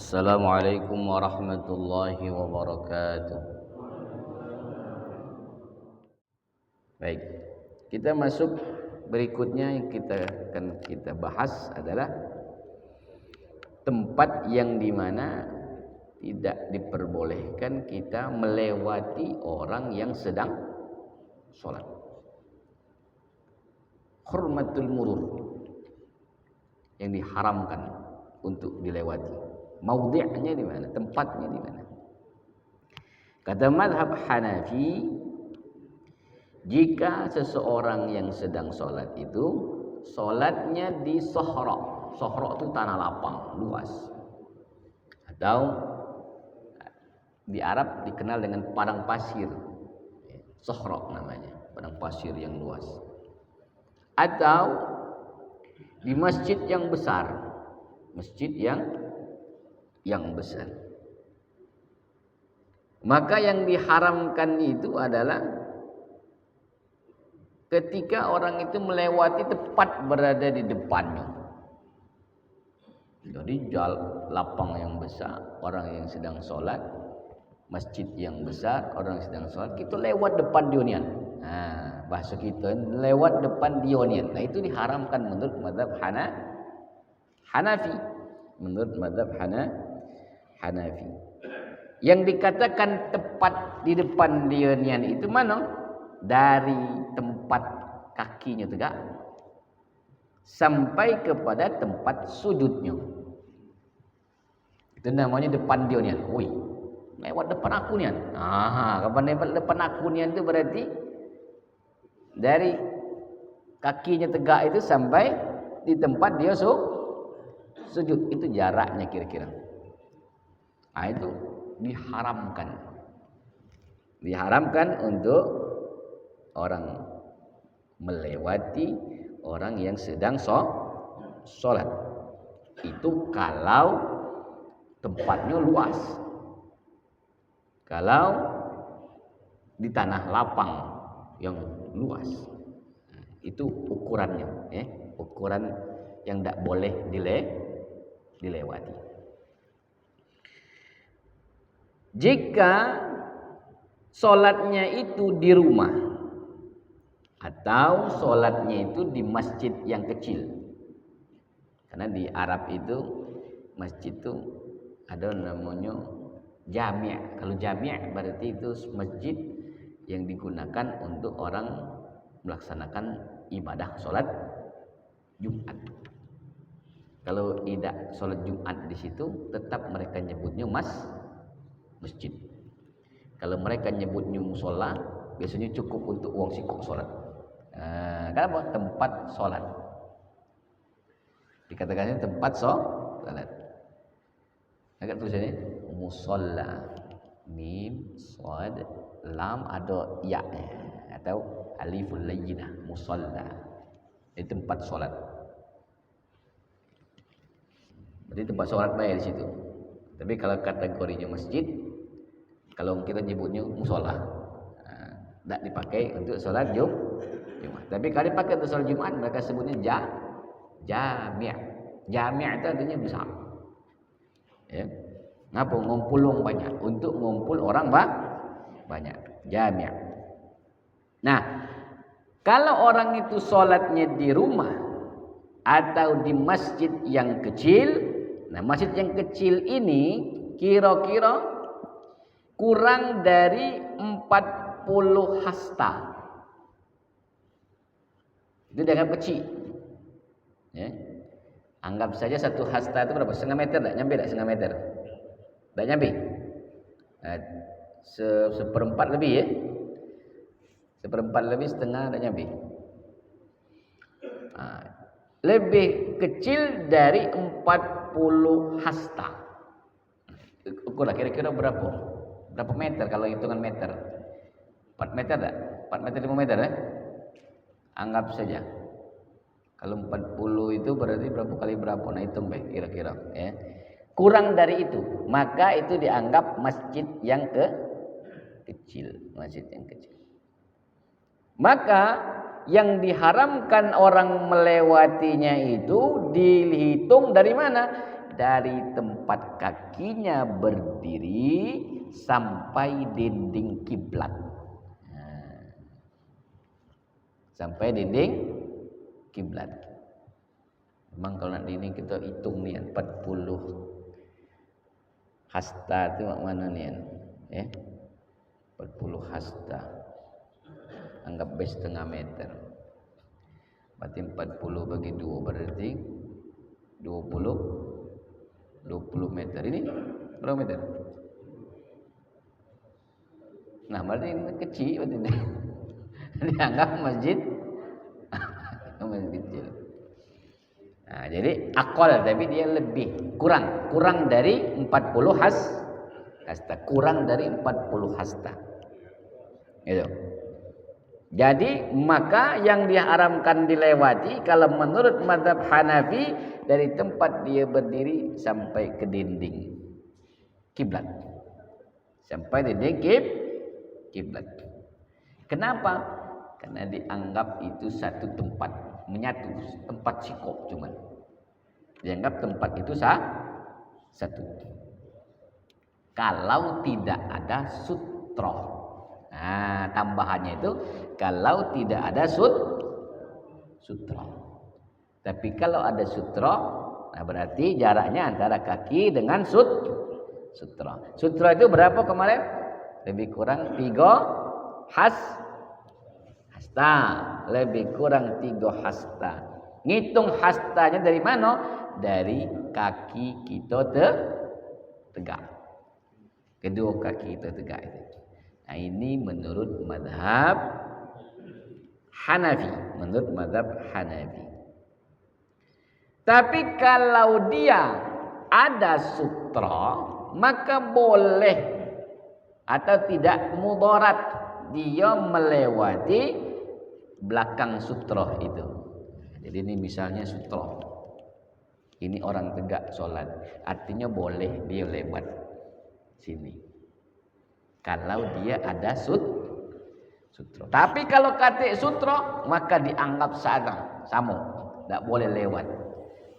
Assalamualaikum warahmatullahi wabarakatuh. Baik, kita masuk berikutnya yang kita bahas adalah tempat yang dimana tidak diperbolehkan kita melewati orang yang sedang sholat. Hurmatul murur, yang diharamkan untuk dilewati. Maudhi'nya di mana? Tempatnya di mana? Kata mazhab Hanafi, jika seseorang yang sedang sholat itu sholatnya di sohra. Sohra itu tanah lapang, luas. Atau di Arab dikenal dengan padang pasir. Sohra namanya, padang pasir yang luas. Atau di masjid yang besar. Masjid yang besar. Maka yang diharamkan itu adalah ketika orang itu melewati tepat berada di depannya. Jadi lapang yang besar, orang yang sedang sholat, masjid yang besar, orang yang sedang sholat, kita lewat depan dionian. Nah, bahasa kita lewat depan dionian. Nah, itu diharamkan menurut mazhab Hanafi. Menurut mazhab Hanafi. Yang dikatakan tepat di depan dionian itu mana? Dari tempat kakinya tegak sampai kepada tempat sujudnya. Itu namanya depan dionian. Woi, lewat depan aku nian. Kapan lewat depan aku nian itu berarti dari kakinya tegak itu sampai di tempat dia sujud. Itu jaraknya kira-kira. Nah, itu diharamkan. Diharamkan untuk orang melewati orang yang sedang sholat. Itu kalau tempatnya luas. Kalau di tanah lapang yang luas. Itu ukurannya, ukuran yang tidak boleh dilewati. Jika sholatnya itu di rumah atau sholatnya itu di masjid yang kecil, karena di Arab itu masjid itu ada namanya jami'. Kalau jami' berarti itu masjid yang digunakan untuk orang melaksanakan ibadah sholat Jumat. Kalau tidak sholat Jumat di situ, tetap mereka nyebutnya masjid. Kalau mereka nyebutnya musola, biasanya cukup untuk uang sikok sholat. Kenapa? Tempat sholat. Dikatakannya tempat sholat. Agak tulisannya musola, mim, shad, lam, ada ya atau aliful layyinah, musola. Itu tempat sholat. Berarti tempat sholat banyak di situ. Tapi kalau kategorinya masjid, kalau kita nyebutnya musola, tidak dipakai untuk sholat Jumat. Tapi kalau dipakai untuk sholat Jumat, mereka sebutnya jami'. Jami' itu artinya besar. Ya. Ngapa? Ngumpul orang banyak. Untuk ngumpul orang banyak. Jami'. Nah, kalau orang itu sholatnya di rumah atau di masjid yang kecil, nah masjid yang kecil ini kira-kira kurang dari 40 hasta. Itu dianggap kecil. Ya. Anggap saja satu hasta itu berapa? Setengah meter tak? Nyampe tak setengah meter? Tak nyampe? Nah, seperempat lebih ya? Seperempat lebih, setengah tak nyampe? Nah, lebih kecil dari 40 hasta. Ukurlah kira-kira berapa? Berapa meter kalau hitungan meter? 4 meter tak? 4 meter 5 meter Anggap saja. Kalau 40 itu berarti berapa kali berapa? Nah hitung baik kira-kira ya. Kurang dari itu, maka itu dianggap masjid yang kecil, masjid yang kecil. Maka yang diharamkan orang melewatinya itu dihitung dari mana? dari tempat kakinya berdiri sampai dinding kiblat. Sampai dinding kiblat. Memang kalau nanti ini kita hitung nih 40 hasta itu mana nih ya? 40 hasta. Anggap base setengah meter. Berarti 40 bagi 2 berarti 20 meter. Ini berapa meter? Nah, berarti ini kecil berarti ini. Dianggap masjid kecil. Nah, jadi akol tapi dia lebih kurang dari 40 hasta. Kurang dari 40 hasta. Gitu. Jadi maka yang diharamkan dilewati kalau menurut mazhab Hanafi dari tempat dia berdiri sampai ke dinding kiblat. Sampai dinding kiblat. Kenapa? Karena dianggap itu satu tempat menyatu, tempat sikop cuman. Dianggap tempat itu satu. Kalau tidak ada sutra. Nah, tambahannya itu kalau tidak ada sutra. Tapi kalau ada sutra, nah berarti jaraknya antara kaki dengan sutra. Sutra itu berapa kemarin? Lebih kurang 3 hasta. Lebih kurang 3 hasta. Ngitung hastanya dari mana? Dari kaki kita tegak. Kedua kaki kita tegak itu. Nah, ini menurut mazhab Hanafi. Menurut mazhab Hanafi. Tapi kalau dia ada sutra, maka boleh atau tidak mudarat dia melewati belakang sutra itu. Jadi ini misalnya sutra. Ini orang tegak sholat. Artinya boleh dia lewat sini. Kalau dia ada sutra. Tapi kalau kata sutra maka dianggap sama, tidak boleh lewat.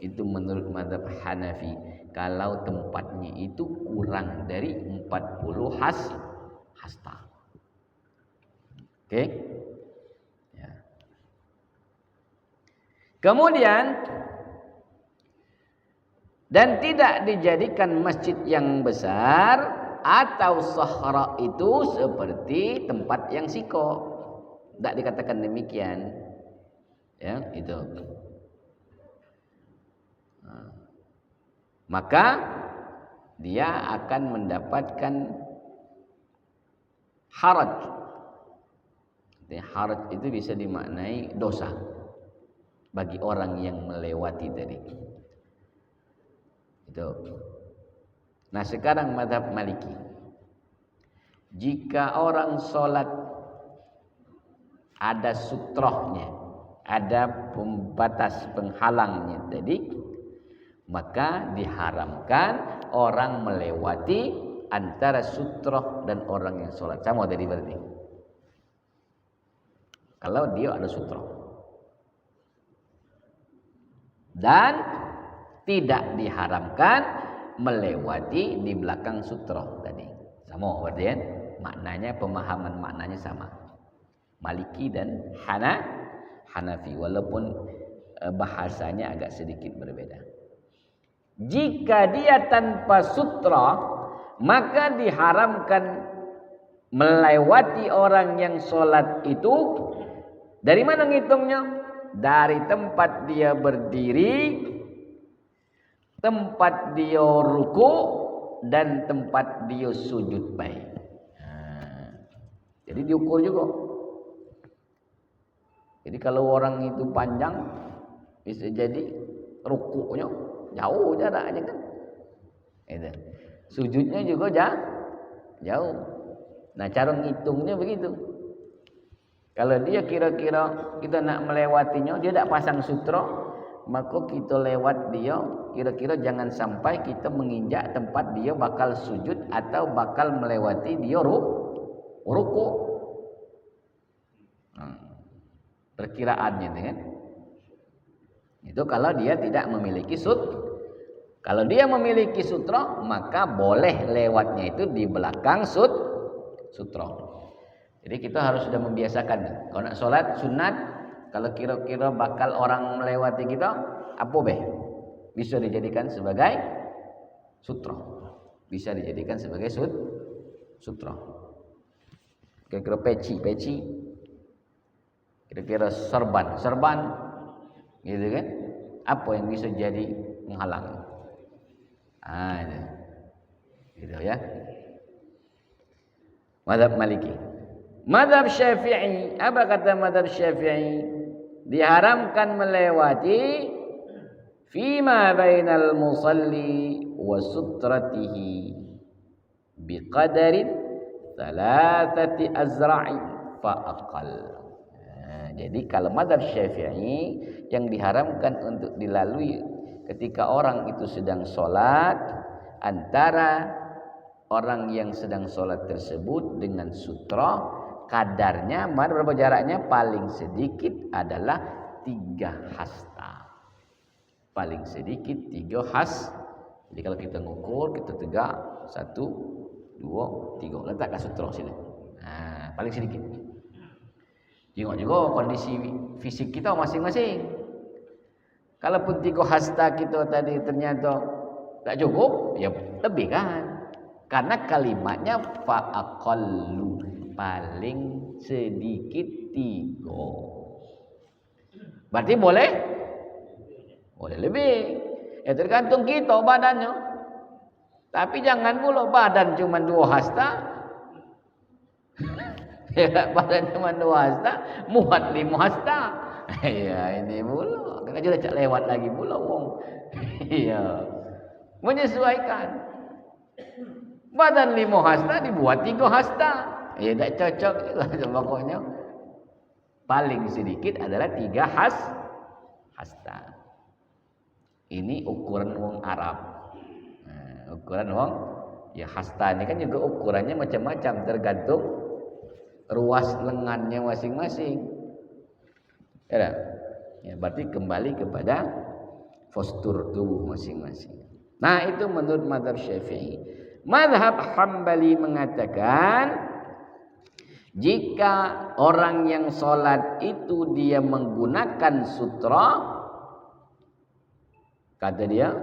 Itu menurut mazhab Hanafi. Kalau tempatnya itu kurang dari 40 hasta. Oke? Ya. Kemudian dan tidak dijadikan masjid yang besar atau sahra itu seperti tempat yang siko. Tidak dikatakan demikian. Ya, itu. Nah, maka dia akan mendapatkan haraj. Haraj itu bisa dimaknai dosa bagi orang yang melewati tadi. Itu. Nah, sekarang mazhab Maliki. Jika orang sholat ada sutrohnya, ada pembatas penghalangnya tadi, maka diharamkan orang melewati antara sutroh dan orang yang sholat. Sama tadi berarti. Kalau dia ada sutroh. Dan tidak diharamkan melewati di belakang sutroh tadi. Sama berarti kan? Maknanya, pemahaman maknanya sama. Maliki dan Hanafi, walaupun bahasanya agak sedikit berbeda. Jika dia tanpa sutra, maka diharamkan melewati orang yang sholat itu. Dari mana ngitungnya? Dari tempat dia berdiri, tempat dia ruku, dan tempat dia sujud baik. Jadi diukur juga. Jadi kalau orang itu panjang, bisa jadi rukunya jauh jaraknya kan. Itu. Sujudnya juga jauh. Nah, cara ngitungnya begitu. Kalau dia kira-kira kita nak melewatinya, dia tak pasang sutra, maka kita lewat dia, kira-kira jangan sampai kita menginjak tempat dia bakal sujud atau bakal melewati dia ruku. Perkiraannya kan. Itu kalau dia tidak memiliki Kalau dia memiliki sutra, maka boleh lewatnya itu di belakang sutra. Jadi kita harus sudah membiasakan. Kalau nak sholat sunat, kalau kira-kira bakal orang melewati kita, apa bisa dijadikan sebagai sutra. Bisa dijadikan sebagai sutra. Kira-kira peci. Kira-kira serban, gitu kan? Apa yang bisa jadi menghalang? Gitu ya. Mazhab Maliki. Mazhab Syafi'i, apa kata mazhab Syafi'i? Diharamkan melewati fima bainal musalli wa sutratihi biqadarin thalathati azra'i fa aqal. Jadi kalau mazhab Syafi'i yang diharamkan untuk dilalui ketika orang itu sedang sholat, antara orang yang sedang sholat tersebut dengan sutra, kadarnya berapa jaraknya? Paling sedikit adalah 3 hasta. Paling sedikit 3 hasta. Jadi kalau kita ngukur, kita tegak 1, 2, 3, letakkan sutra sini. Paling sedikit. Tengok juga kondisi fisik kita masing-masing. Kalaupun 3 hasta kita tadi ternyata tak cukup, ya lebih kan? Karena kalimatnya fa'aqallu, paling sedikit 3. Berarti boleh lebih. Ya tergantung kita badannya. Tapi jangan pula badan cuma 2 hasta. Ya, badan cuma 2 hasta, muat 5 hasta. Ya ini pula, kan aja cak lewat lagi pula wong. Iya. Menyesuaikan. Badan 5 hasta dibuat 3 hasta. Ya tak cocok juga pokoknya. Paling sedikit adalah 3 hasta. Ini ukuran wong Arab. Ukuran wong ya hasta ini kan juga ukurannya macam-macam tergantung ruas lengannya masing-masing. Ya, berarti kembali kepada postur tubuh masing-masing. Nah, itu menurut mazhab Syafi'i. Mazhab Hambali mengatakan jika orang yang sholat itu dia menggunakan sutra, kata dia,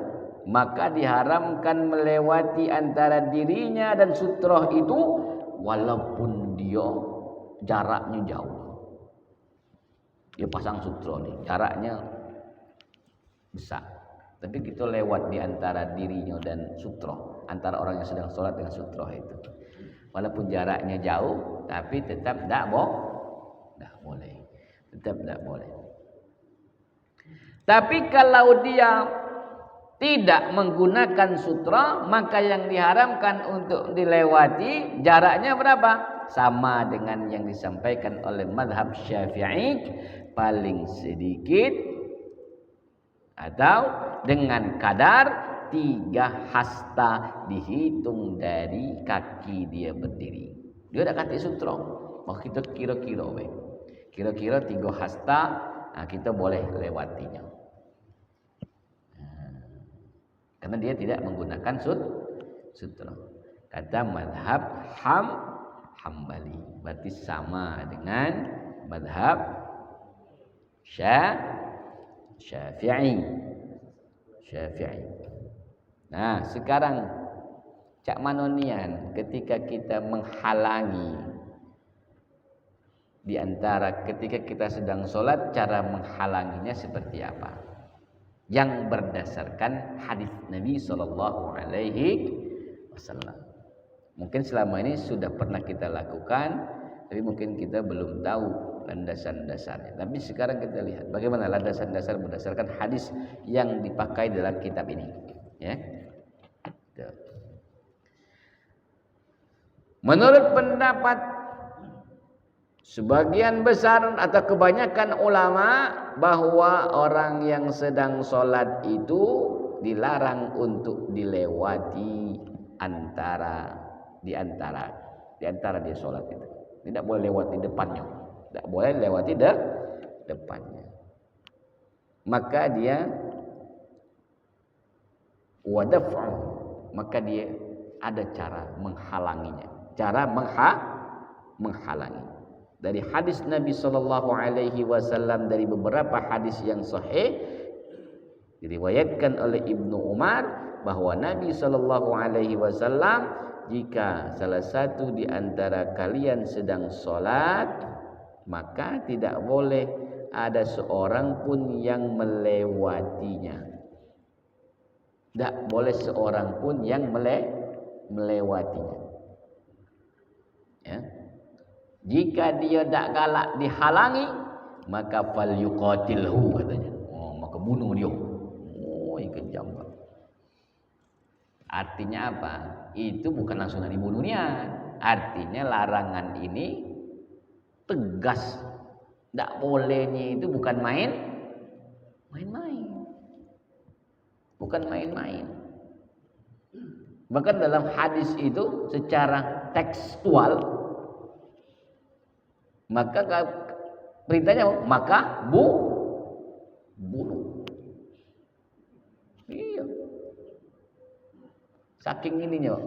maka diharamkan melewati antara dirinya dan sutra itu walaupun dia jaraknya jauh. Dia pasang sutra nih, jaraknya besar. Tapi kita lewat di antara dirinya dan sutra, antara orang yang sedang sholat dengan sutra itu. Walaupun jaraknya jauh, tapi tetap tidak boleh. Tetap tidak boleh. Tapi kalau dia tidak menggunakan sutra, maka yang diharamkan untuk dilewati jaraknya berapa? Sama dengan yang disampaikan oleh mazhab Syafi'i, paling sedikit atau dengan kadar 3 hasta dihitung dari kaki dia berdiri. Dia tak kata sutra, maka kita kira-kira 3 hasta, kita boleh lewatinya. Karena dia tidak menggunakan sutra. Kata mazhab Hambali, berarti sama dengan mazhab Syafi'i. Nah, sekarang cak manonian ketika kita menghalangi di antara ketika kita sedang sholat, cara menghalanginya seperti apa? Yang berdasarkan hadis Nabi Sallallahu Alaihi Wasallam. Mungkin selama ini sudah pernah kita lakukan, tapi mungkin kita belum tahu landasan-dasarnya. Tapi sekarang kita lihat bagaimana landasan dasar berdasarkan hadis yang dipakai dalam kitab ini. Ya. Menurut pendapat sebagian besar atau kebanyakan ulama, bahwa orang yang sedang sholat itu dilarang untuk dilewati di antara dia sholat itu. Tidak boleh lewat di depannya. Tidak boleh lewati depannya. Maka dia wa daf'u, maka dia ada cara menghalanginya, cara menghalangi. Dari hadis Nabi sallallahu alaihi wasallam, dari beberapa hadis yang sahih diriwayatkan oleh Ibnu Umar bahwa Nabi sallallahu alaihi wasallam, jika salah satu di antara kalian sedang salat, maka tidak boleh ada seorang pun yang melewatinya. Tidak boleh seorang pun yang melewatinya. Ya. Jika dia tak galak dihalangi, maka fal yuqatilhu, katanya. Oh, maka bunuh dia. Oh, ini kejam. Artinya apa? Itu bukan langsung dibunuhnya. Artinya larangan ini tegas. Tak bolehnya itu bukan main-main. Bukan main-main. Bahkan dalam hadis itu secara tekstual, maka perintahnya maka bunuh. Iya. Saking ininya,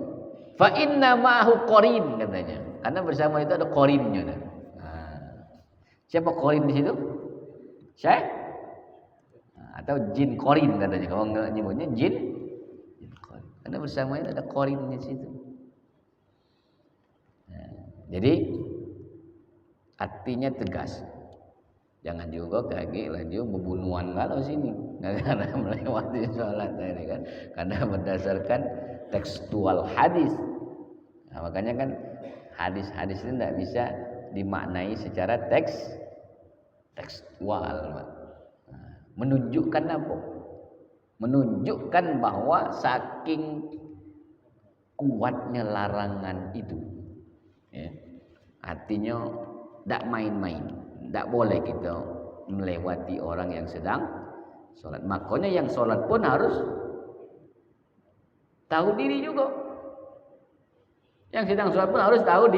fa inna ma'hu qarin, katanya. Karena bersama itu ada qarinnya. Nah, siapa qarin di situ? Syekh atau jin qarin, katanya. Kalau enggak nyebutnya jin qarin. Karena bersama itu ada qarinnya di situ. Nah, jadi artinya tegas. Jangan juga kayak lanjut pembunuhan kalau sini. Karena melewati sholat ini kan. Karena berdasarkan tekstual hadis. Nah, makanya kan hadis-hadis itu tidak bisa dimaknai secara tekstual. Nah, menunjukkan apa? Menunjukkan bahwa saking kuatnya larangan itu. Ya. Artinya tidak main-main, tidak boleh kita melewati orang yang sedang sholat. Makanya yang sholat pun harus tahu diri juga. Yang sedang sholat pun harus tahu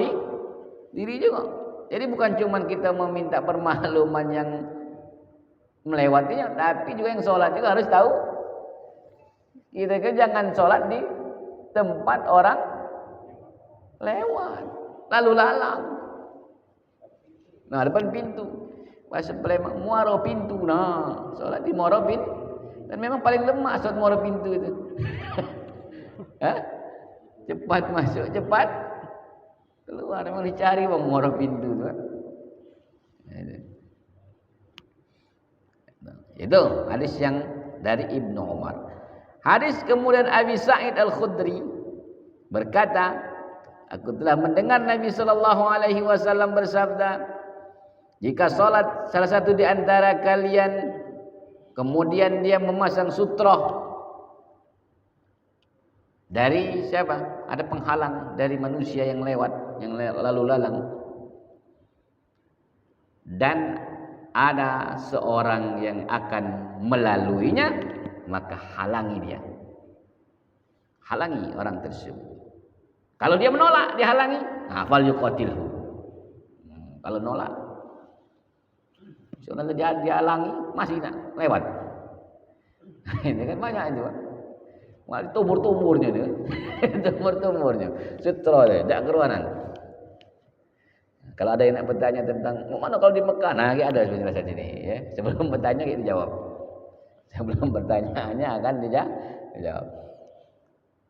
diri juga. Jadi bukan cuma kita meminta permakluman yang melewatinya, tapi juga yang sholat juga harus tahu. Kita jangan sholat di tempat orang lewat, lalu lalang. Nah, depan pintu. Bahasa Palembang, muaro pintu. Nah, sholat di muaro pintu. Dan memang paling lemah sholat muaro pintu itu. Cepat masuk, cepat keluar. Memang dicari bang muaro pintu itu. Itu hadis yang dari Ibnu Umar. Hadis kemudian Abi Sa'id Al-Khudri berkata, aku telah mendengar Nabi sallallahu alaihi wasallam bersabda, jika salat salah satu di antara kalian kemudian dia memasang sutroh dari siapa? Ada penghalang dari manusia yang lewat, yang lalu lalang, dan ada seorang yang akan melaluinya, maka halangi dia. Halangi orang tersebut. Kalau dia menolak, dihalangi, nah, fal yuqatilhu. Kalau nolak, soalnya dia dihalangi, masih nak lewat. Ini kan banyak itu. Wah, tumur-tumurnya dia. Tumur-tumurnya. Sutra dia, tak keruanan. Kalau ada yang nak bertanya tentang mana kalau di Mekah, nah ada penjelasan ini ya. Sebelum bertanya kita jawab. Sebelum bertanya akan dijawab.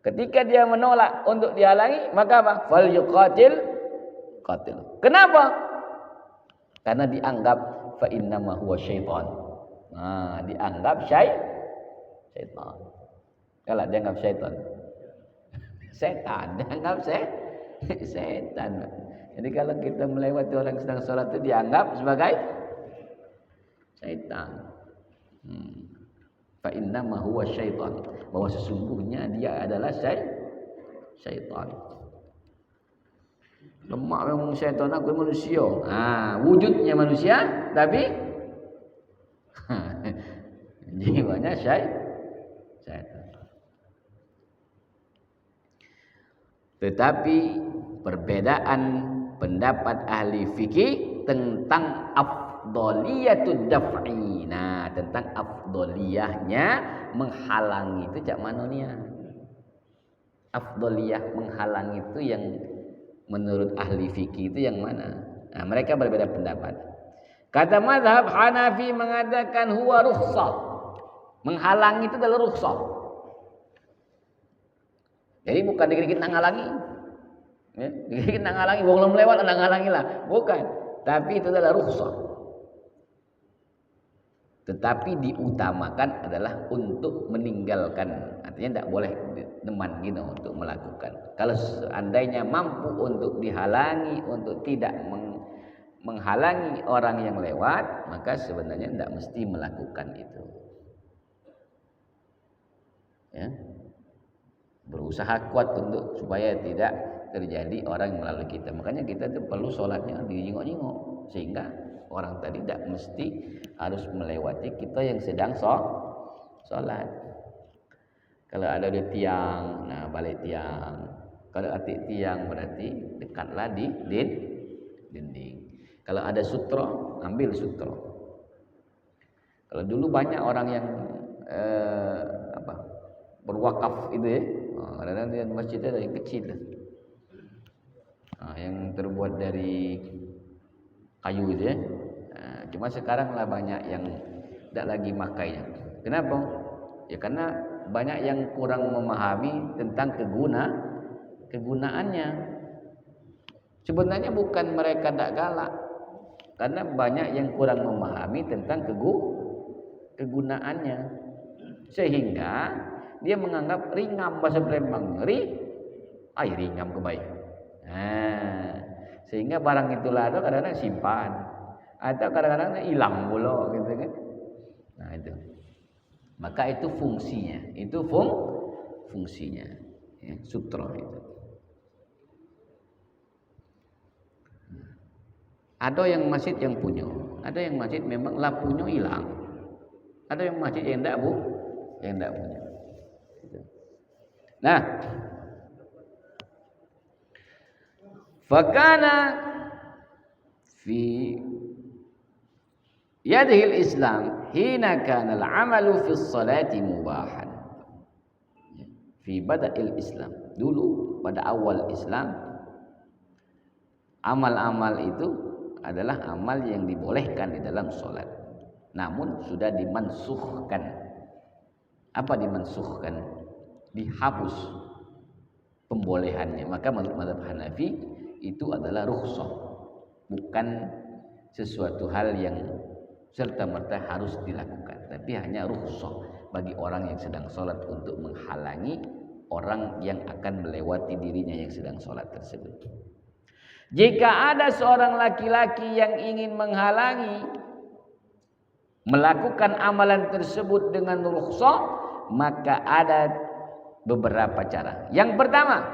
Ketika dia menolak untuk dihalangi, maka apa? Fal yuqatil qatil. Kenapa? Karena dianggap fa innama huwa syaitan. Nah, dianggap syaitan. Kalau dianggap syaitan. Setan, dianggap setan. Jadi kalau kita melewati orang sedang sholat itu dianggap sebagai syaitan. Fa innama huwa syaitan, bahwa sesungguhnya dia adalah syaitan. Lemak memang syaitan, aku manusia. Wujudnya manusia tapi jiwanya syaitan. Tetapi perbedaan pendapat ahli fikih tentang afdoliyatud daf'i. Nah, tentang afdoliyahnya menghalangi itu cak manonia. Afdoliyah menghalangi itu yang menurut ahli fikih itu yang mana? Nah, mereka berbeda pendapat. Kata mazhab Hanafi mengatakan huwa rukhsah. Menghalangi itu adalah rukhsah. Jadi bukan dikit-dikit ngalangi. Ya, dikit-dikit ngalangi, wong belum lewat ada ngalangi lah. Bukan. Tapi itu adalah rukhsah. Tetapi diutamakan adalah untuk meninggalkan. Artinya tidak boleh teman gitu untuk melakukan. Kalau seandainya mampu untuk dihalangi, untuk tidak menghalangi orang yang lewat, maka sebenarnya tidak mesti melakukan itu. Ya. Berusaha kuat untuk supaya tidak terjadi orang yang melalui kita. Makanya kita tuh perlu sholatnya dijengok-jengok sehingga orang tadi tidak mesti harus melewati kita yang sedang sholat. Kalau ada tiang, nah balik tiang. Kalau atik tiang berarti dekatlah di dinding. Kalau ada sutro, ambil sutro. Kalau dulu banyak orang yang berwakaf itu ya. Kadang-kadang masjidnya ada yang kecil. Yang terbuat dari kayu itu ya. Cuma sekarang lah banyak yang tidak lagi makainya. Kenapa? Ya karena banyak yang kurang memahami tentang kegunaannya. Sebenarnya bukan mereka tidak galak, karena banyak yang kurang memahami tentang kegunaannya, sehingga dia menganggap ringam bahasa Palembang, ringam kebaik. Nah, sehingga barang itulah kadang-kadang simpan atau kadang-kadang hilang pula gitu kan. Nah itu. Maka itu fungsinya, fungsinya ya, sutra itu. Ada yang masjid yang punya, ada yang masjid memang lah punya hilang. Ada yang masjid yang tidak punya. Nah, fakana fi yadihil Islam hina kana al-amalu fi salati mubahan. Fi bada'il Islam, dulu pada awal Islam amal-amal itu adalah amal yang dibolehkan di dalam salat. Namun sudah dimansukhkan. Apa dimansukhkan? Dihapus pembolehannya. Maka menurut mazhab Hanafi itu adalah rukhsah, bukan sesuatu hal yang serta-merta harus dilakukan, tapi hanya rukhsah bagi orang yang sedang sholat untuk menghalangi orang yang akan melewati dirinya yang sedang sholat tersebut. Jika ada seorang laki-laki yang ingin menghalangi melakukan amalan tersebut dengan rukhsah, maka ada beberapa cara. Yang pertama,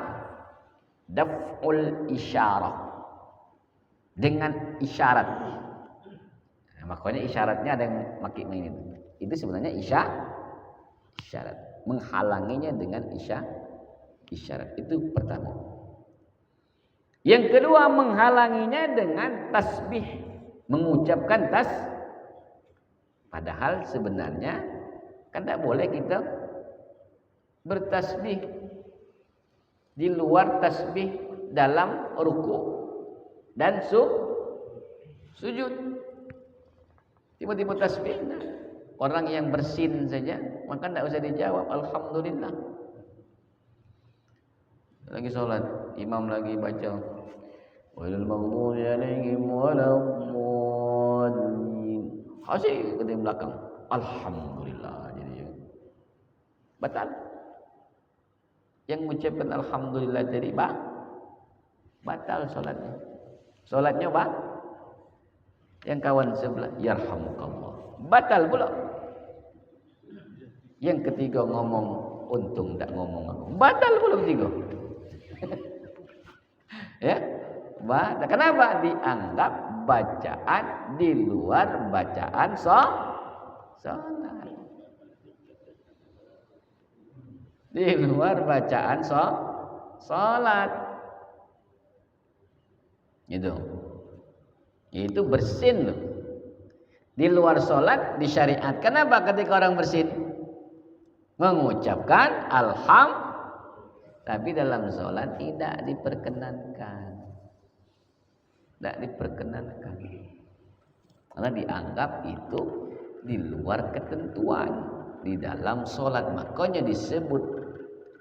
daf'ul isyarah, dengan isyarat. Nah, makanya isyaratnya ada yang pakai main itu. Itu sebenarnya isyarat. Menghalanginya dengan isyarat. Itu pertama. Yang kedua, menghalanginya dengan tasbih, mengucapkan padahal sebenarnya kan tidak boleh kita bertasbih di luar tasbih dalam ruku dan sujud. Tiba-tiba tasbih, orang yang bersin saja maka tidak usah dijawab alhamdulillah. Lagi sholat, imam lagi baca walil maghdubi alaihim waladdallin, hasik ke belakang alhamdulillah, jadi batal. Yang mengucapkan alhamdulillah tadi batal sholatnya. Sholatnya yang kawan sebelah yarhamukallah, batal pula. Yang ketiga ngomong, untung tak ngomong, batal pula ketiga. Ya, kenapa? Dianggap bacaan di luar bacaan sholat. Di luar bacaan sholat. Itu bersin loh. Di luar sholat disyariatkan apa ketika orang bersin? Mengucapkan alhamdulillah. Tapi dalam sholat tidak diperkenankan. Tidak diperkenankan. Karena dianggap itu di luar ketentuan. Di dalam sholat. Makanya disebut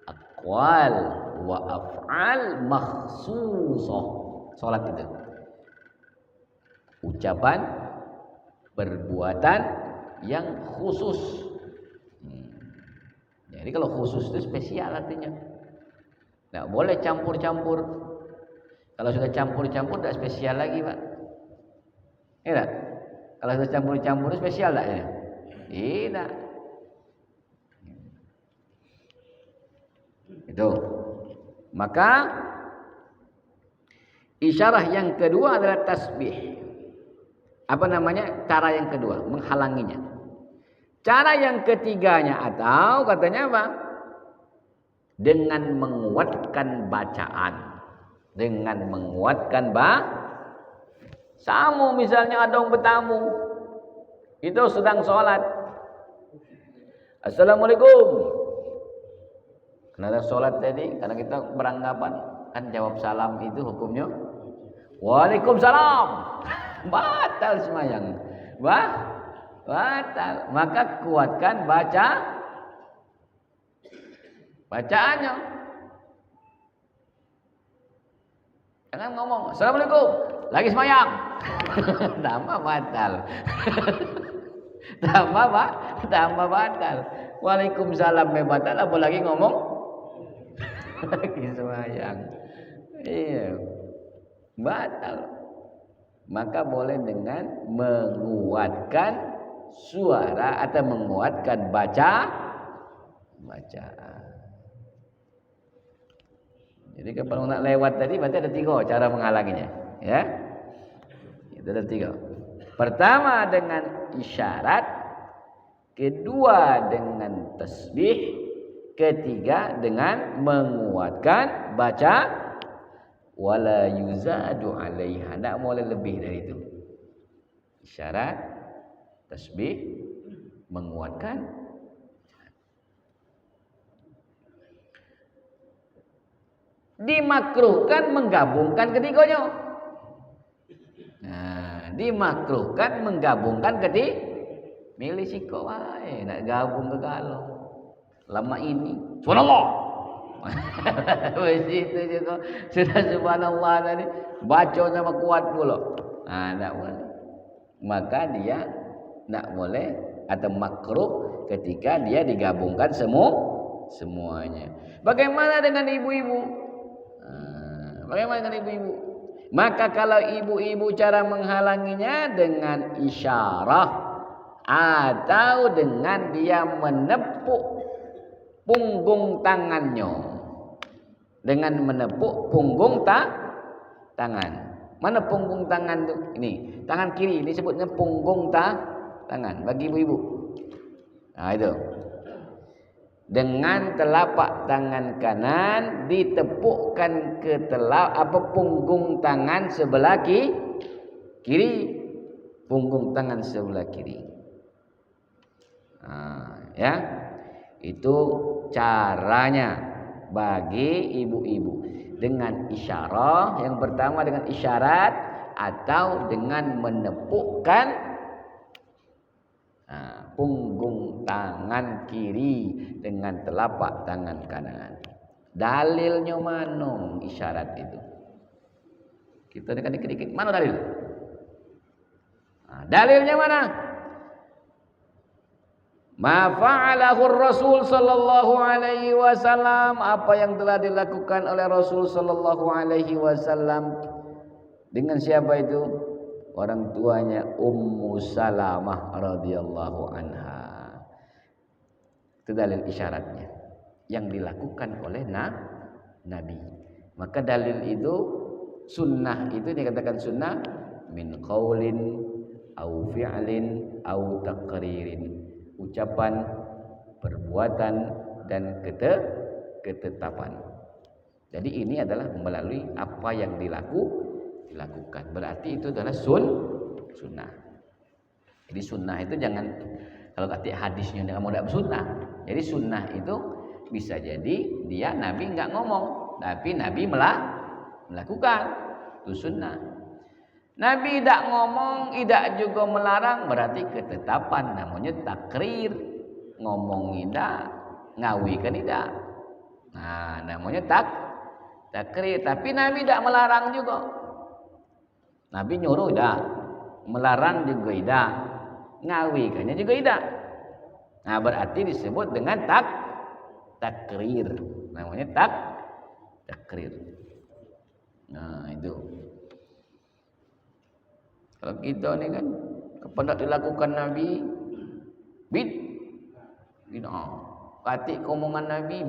aqwal wa af'al makhsusah. Sholat itu. Ucapan, perbuatan yang khusus. Jadi kalau khusus itu spesial artinya. Tidak boleh campur-campur. Kalau sudah campur-campur tidak spesial lagi, Pak. Ya tak? Kalau sudah campur-campur itu spesial tak ya? Tidak. Itu. Maka isyarah yang kedua adalah tasbih. Apa namanya? Cara yang kedua, menghalanginya. Cara yang ketiganya atau katanya apa? Dengan menguatkan bacaan. Dengan menguatkan samu misalnya ada orang bertamu. Itu sedang sholat. Assalamualaikum. Karena sholat tadi, karena kita beranggapan kan jawab salam itu hukumnya Waalaikumsalam. Batal semayang. Batal. Maka kuatkan bacaannya. Jangan ngomong Assalamualaikum lagi semayang. Tambah batal. Tambah batal. Waalaikumsalam batal, apalagi ngomong lagi semayang. Iya. Batal. Maka boleh dengan menguatkan suara atau menguatkan bacaan. Jadi kalau nak lewat tadi berarti ada 3 cara menghalanginya, ya. Itu ada 3. Pertama dengan isyarat, kedua dengan tasbih, ketiga dengan menguatkan baca. Wala yuzadu 'alaiha, tak boleh lebih dari itu. Isyarat, tasbih, menguatkan. Dimakruhkan menggabungkan ketiganya. Nah, dimakruhkan menggabungkan milih siko wae, nak gabung ke kalau. Lama ini, subhanallah. Begitu juga sudah subhanallah tadi baca sama kuat pula. Tak boleh. Maka dia tak boleh atau makruh ketika dia digabungkan semuanya. Bagaimana dengan ibu-ibu? Maka kalau ibu-ibu cara menghalanginya dengan isyarah atau dengan dia menepuk punggung tangannya. Dengan menepuk punggung tangan. Mana punggung tangan tu? Ini, tangan kiri ini sebutnya punggung tangan bagi ibu-ibu. Nah, itu. Dengan telapak tangan kanan ditepukkan ke punggung tangan sebelah kiri. Punggung tangan sebelah kiri. Ya. Itu caranya bagi ibu-ibu dengan isyarah. Yang pertama dengan isyarat atau dengan menepukkan punggung tangan kiri dengan telapak tangan kanan. Dalilnya mana isyarat itu? Kita dekat dikit-dikit. Mana dalil? Dalilnya mana? Ma fa'alahu Rasul sallallahu alaihi wasallam, apa yang telah dilakukan oleh Rasul sallallahu alaihi wasallam. Dengan siapa itu? Orang tuanya Ummu Salamah radhiyallahu anha. Itu dalil isyaratnya yang dilakukan oleh Nabi. Maka dalil itu sunnah itu dikatakan sunnah min qaulin au fi'lin au taqririn. Ucapan, perbuatan dan ketetapan. Jadi ini adalah melalui apa yang dilakukan. Berarti itu adalah sunnah. Jadi sunnah itu jangan, kalau kata hadisnya kamu tidak bersunnah. Jadi sunnah itu bisa jadi dia Nabi nggak ngomong, tapi Nabi melakukan. Itu sunnah. Nabi tidak ngomong, tidak juga melarang, berarti ketetapan, namanya takrir. Ngomong tidak, ngawikan tidak. Nah, namanya takrir. Tapi Nabi tidak melarang juga. Nabi nyuruh tidak, melarang juga tidak, ngawikannya juga tidak. Nah, berarti disebut dengan takrir. Namanya takrir. Nah, itu. Kalau kita ni kan apa nak dilakukan Nabi bid'ah. Katik omongan Nabi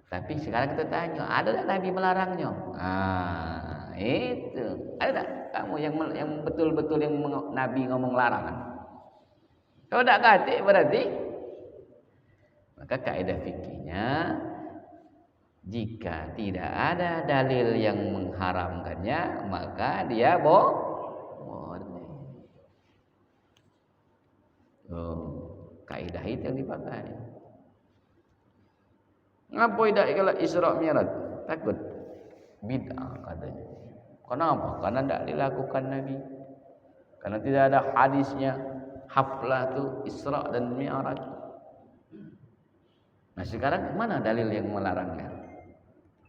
tapi sekarang kita tanya, ada tak Nabi melarangnya? Itu. Ada tak kamu yang betul-betul yang Nabi ngomong larangan? Kalau tak katik berarti maka kaidah fikihnya, jika tidak ada dalil yang mengharamkannya, maka dia boleh. Kaidah itu yang dipakai. Ngapa tidak kalau Isra Mi'raj? Takut bid'ah katanya. Kenapa? Karena tidak dilakukan Nabi. Karena tidak ada hadisnya haflah tu Isra dan Mi'raj. Nah, sekarang mana dalil yang melarangnya?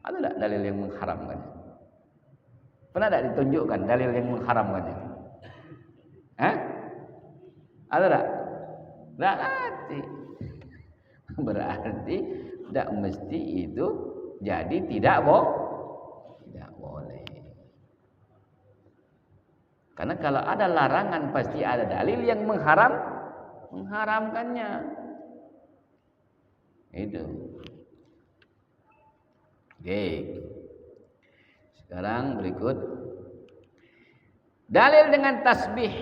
Ada tak dalil yang mengharamkannya? Pernah tak ditunjukkan dalil yang mengharamkannya? Ada tak? Tak ada. Berarti tidak mesti itu jadi tidak boleh. Karena kalau ada larangan pasti ada dalil yang mengharamkannya. Itu. Oke. Sekarang berikut dalil dengan tasbih,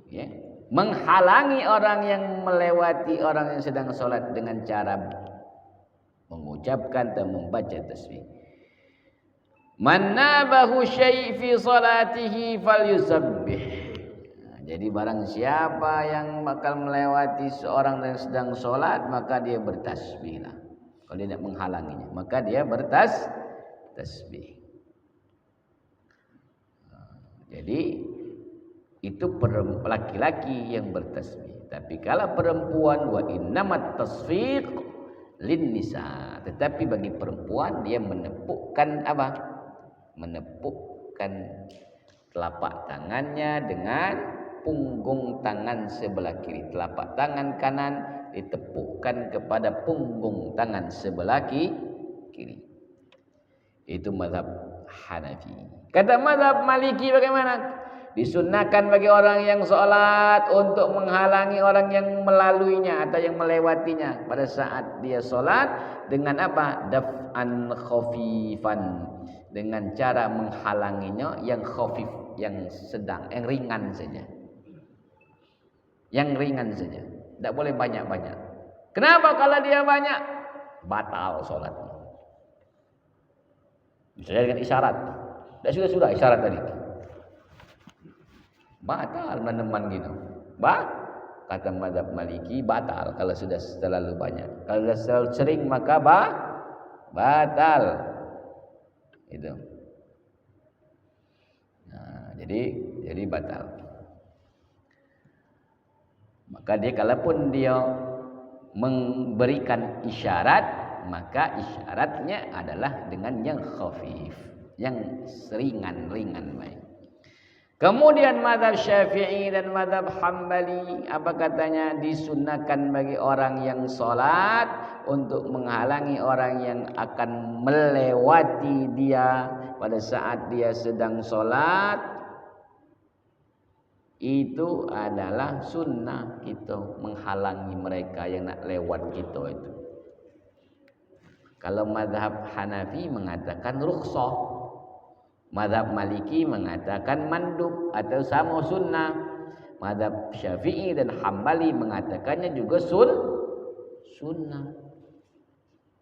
ya. Menghalangi orang yang melewati orang yang sedang sholat dengan cara mengucapkan dan membaca tasbih. Man nabahu syai' fi salatihi falyusabbih. Jadi barang siapa yang bakal melewati seorang yang sedang sholat, maka dia bertasbihlah. Kalau dia tidak menghalanginya, maka dia bertasbih. Jadi itu laki-laki yang bertasbih. Tapi kalau perempuan, wa innamat tasfiq lin nisa. Tetapi bagi perempuan dia menepukkan apa? Menepukkan telapak tangannya dengan punggung tangan sebelah kiri. Telapak tangan kanan ditepukkan kepada punggung tangan sebelah kiri. Itu mazhab Hanafi. Kata mazhab Maliki bagaimana? Disunnahkan bagi orang yang sholat untuk menghalangi orang yang melaluinya atau yang melewatinya pada saat dia sholat dengan apa? Daf'an khafifan, dengan cara menghalanginya yang khafif, yang sedang, yang ringan saja. Yang ringan saja. Tidak boleh banyak-banyak. Kenapa? Kalau dia banyak, batal sholatnya. Misalnya dengan isyarat. Sudah isyarat tadi. Batal meneman gitu. Kata mazhab Maliki batal kalau sudah terlalu banyak. Kalau sudah terlalu sering maka batal. Itu. Nah, jadi batal. Maka dia kalaupun dia memberikan isyarat, maka isyaratnya adalah dengan yang khafif, yang ringan baik. Kemudian mazhab Syafi'i dan mazhab Hambali apa katanya? Disunnahkan bagi orang yang sholat untuk menghalangi orang yang akan melewati dia pada saat dia sedang sholat. Itu adalah sunnah kita menghalangi mereka yang nak lewat kita itu. Kalau mazhab Hanafi mengatakan rukhsah, mazhab Maliki mengatakan mandub atau sama sunnah. Mazhab Syafi'i dan Hambali mengatakannya juga sunnah.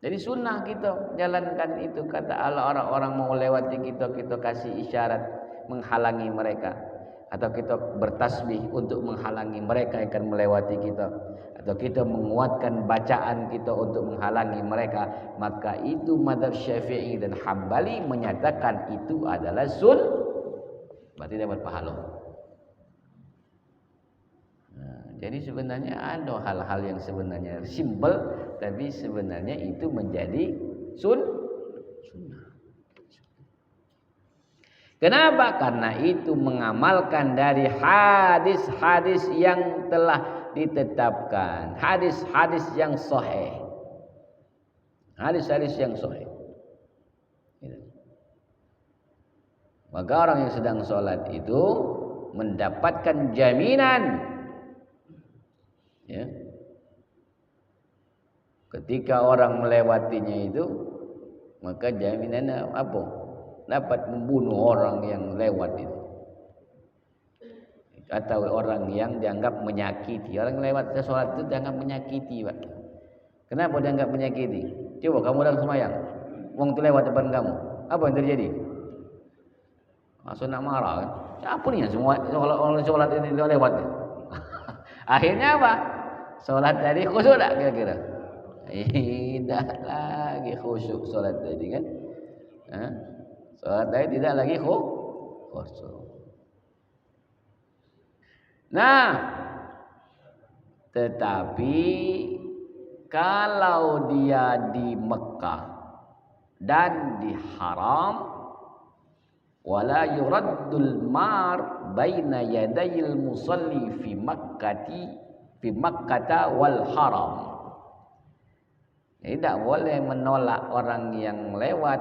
Jadi sunnah kita jalankan itu. Kata Allah, orang-orang mau lewati kita kasih isyarat menghalangi mereka. atau kita bertasbih untuk menghalangi mereka yang akan melewati kita, atau kita menguatkan bacaan kita untuk menghalangi mereka, maka itu mazhab Syafi'i dan Hambali menyatakan itu adalah berarti dapat pahala. Jadi sebenarnya ada hal-hal yang sebenarnya simpel, tapi sebenarnya itu menjadi sunnah. Kenapa? Karena itu mengamalkan dari hadis-hadis yang telah ditetapkan, hadis-hadis yang sahih, hadis-hadis yang sahih. Maka orang yang sedang sholat itu mendapatkan jaminan, ya, ketika orang melewatinya itu, maka jaminannya apa? Dapat membunuh orang yang lewat itu, atau orang yang dianggap menyakiti. Orang lewat sholat itu dianggap menyakiti, Pak. Kenapa dianggap menyakiti? Coba kamu dalam semayang, wong itu lewat depan kamu, apa yang terjadi? Langsung nak marah kan? Apa nih semua sholat ini lewat? Akhirnya apa? Sholat tadi khusyuk tak kira-kira? Tidak lagi khusyuk sholat tadi kan? Sholat tadi tidak lagi khusyuk. Nah, tetapi kalau dia di Mekah dan di haram, wala yuraddul mar baina yadayil musalli fi Makkah wal haram. Tidak boleh menolak orang yang lewat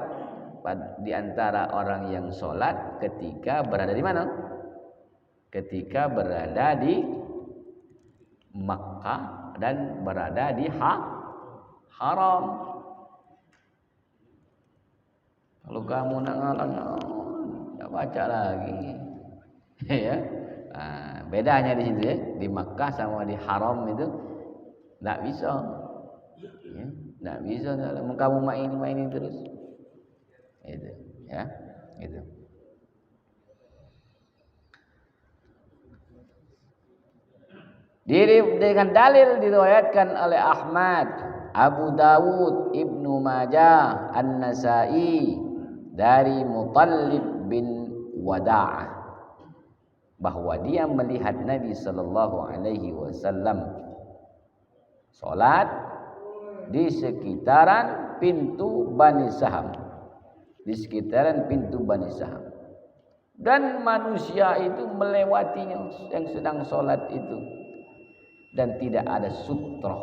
di antara orang yang sholat ketika berada di mana? Ketika berada di Makkah dan berada di haram. Kalau kamu nak ngalang, tak baca lagi. Ya. Bedanya di situ ya, di Makkah sama di haram itu tak bisa. Ya, tak bisa kalau kamu main terus. Itu, ya, itu. Dengan dalil diriwayatkan oleh Ahmad, Abu Dawud, Ibnu Majah, An-Nasa'i dari Mutallib bin Wada'ah bahwa dia melihat Nabi sallallahu alaihi wasallam salat di sekitaran pintu Bani Saham. Di sekitaran pintu Bani Saham. Dan manusia itu melewatinya yang sedang sholat itu. Dan tidak ada sutra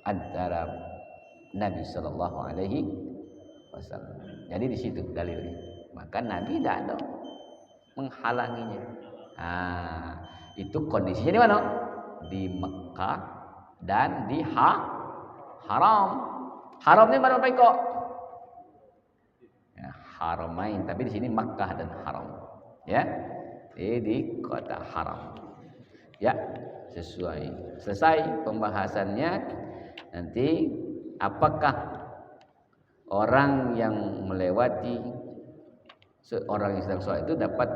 antara Nabi sallallahu alaihi wasallam. Jadi di situ dalilnya. Maka Nabi tidak ada menghalanginya. Itu kondisinya di mana? Di Mekah dan di haram. Haram ini mana kok? Haramain, tapi di sini Makkah dan haram, ya, di kota haram, ya, sesuai. Selesai pembahasannya. Nanti apakah orang yang melewati seorang yang sedang sholat itu dapat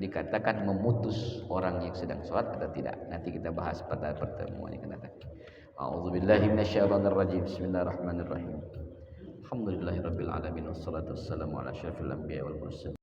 dikatakan memutus orang yang sedang sholat atau tidak? Nanti kita bahas pada pertemuan yang akan datang. A'udzubillahi minasyaitonirrajim. Bismillahirrahmanirrahim. Alhamdulillahirabbil alamin wassalatu wassalamu ala asyrafil anbiya'i wal mursalin.